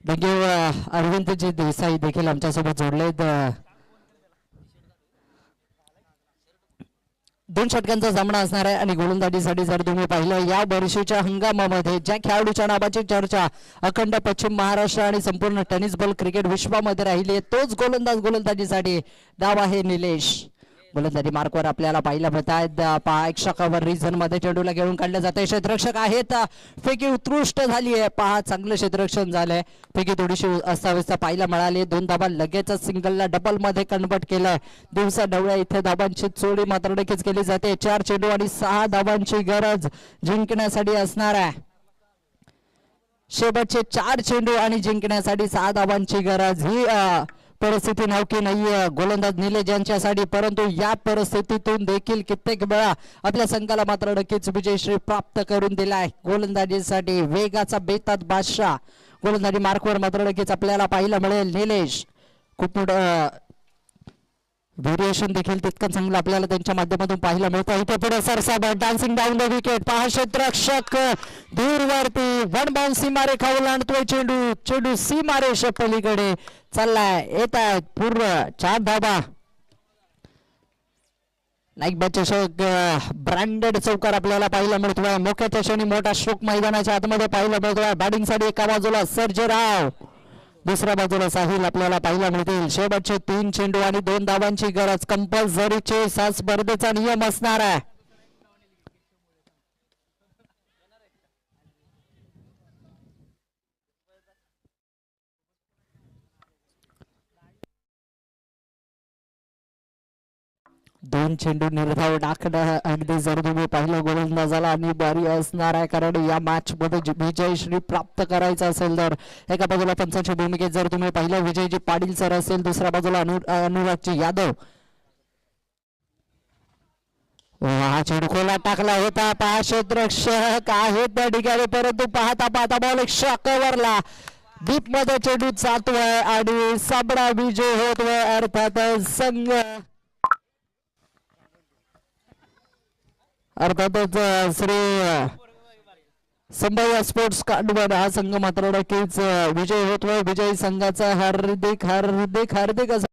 Thank you. Arvindji Desai देखील आमच्यासोबत जोडलेत. 2 षटकांचा सामना असणार आहे आणि गोलंदाजीसाठी जर तुम्ही पाहिलं या वर्षीच्या हंगामामध्ये ज्या खेळाडूच्या नावाची चर्चा अखंड पश्चिम महाराष्ट्र आणि संपूर्ण टेनिस बॉल क्रिकेट विश्वामध्ये राहिली तोच गोलंदाजीसाठी नाव आहे निलेश. गोलंदाजी मार्कवर आपल्याला पाहायला मिळत आहेत. पहा एक षटकावर रिझन मध्ये चेंडूला घेऊन काढलं जाते. क्षेत्ररक्षक आहेत. फेकी उत्कृष्ट झाली आहे. पहा चांगलं क्षेत्ररक्षण झालंय. फेकी थोडीशी अस्ताव्यस्त पाहायला मिळाली. 2 धाबा लगेच सिंगलला डबल मध्ये कन्वर्ट केलंय. दिवसा ढवळ्या इथे धाबांची चोरी मात्र नक्कीच केली जाते. 4 चेंडू आणि 6 धाबांची गरज जिंकण्यासाठी असणार आहे. शेवटचे 4 चेंडू आणि जिंकण्यासाठी 6 धाबांची गरज. ही परिस्थिती नवकी नाहीये गोलंदाज निलेश यांच्यासाठी, परंतु या परिस्थितीतून देखील कित्येक वेळा आपल्या संघाला मात्र नक्कीच विजयश्री प्राप्त करून दिलाय. गोलंदाजीसाठी वेगाचा बेतात बादशाह गोलंदाजी मार्कवर मात्र नक्कीच आपल्याला पाहायला मिळेल. निलेश खूप मोठं व्हेरिएशन देखील तितकं चांगलं आपल्याला त्यांच्या माध्यमातून पाहायला मिळतं. इथे पुढे सरसाब डान्सिंग डाऊन द विकेट. पहा क्षेत्ररक्षक दूरवरती वन बाउंस सीमारेखा ओलांडतोय. चेंडू सीमारेषे पलीकडे चाललाय. येत आहेत पूर्ण 4 धाबा. नाईक चषक ब्रँडेड चौकार आपल्याला पाहायला मिळतोय. मोक्याच्या क्षणी मोठा स्ट्रोक मैदानाच्या आतमध्ये पाहायला मिळतोय. बॅटिंगसाठी एका बाजूला सर्जेराव, दुसऱ्या बाजूला साहिल आपल्याला पाहायला मिळतील. शेवटचे 3 चेंडू आणि 2 धावांची गरज. कंपल्सरी चेस हा स्पर्धेचा नियम असणार आहे. दोन चेंडू निर्धाव टाकणं अगदी जर तुम्ही पाहिलं गोलंदाजाला आणि बारी असणार आहे, कारण या मॅच मध्ये विजयश्री प्राप्त करायचा असेल तर एका बाजूला पंचांच्या भूमिकेत जर तुम्ही पाहिलं विजयजी पाटील सर असेल, दुसऱ्या बाजूला अनुरागजी यादव. हा चेंडू खोला टाकला होता. 5 क्षेत्ररक्षक आहेत त्या ठिकाणी, परंतु पाहता पाहता बॉल एक शॉकवरला डीप मध्ये चेंडू जातोय आणि साबडा विजय होतोय. अर्थातच संघ श्री संभाव्य स्पोर्ट्स कांडवण हा संघ मात्र नक्कीच विजय होतोय. विजयी संघाचा हार्दिक हार्दिक हार्दिक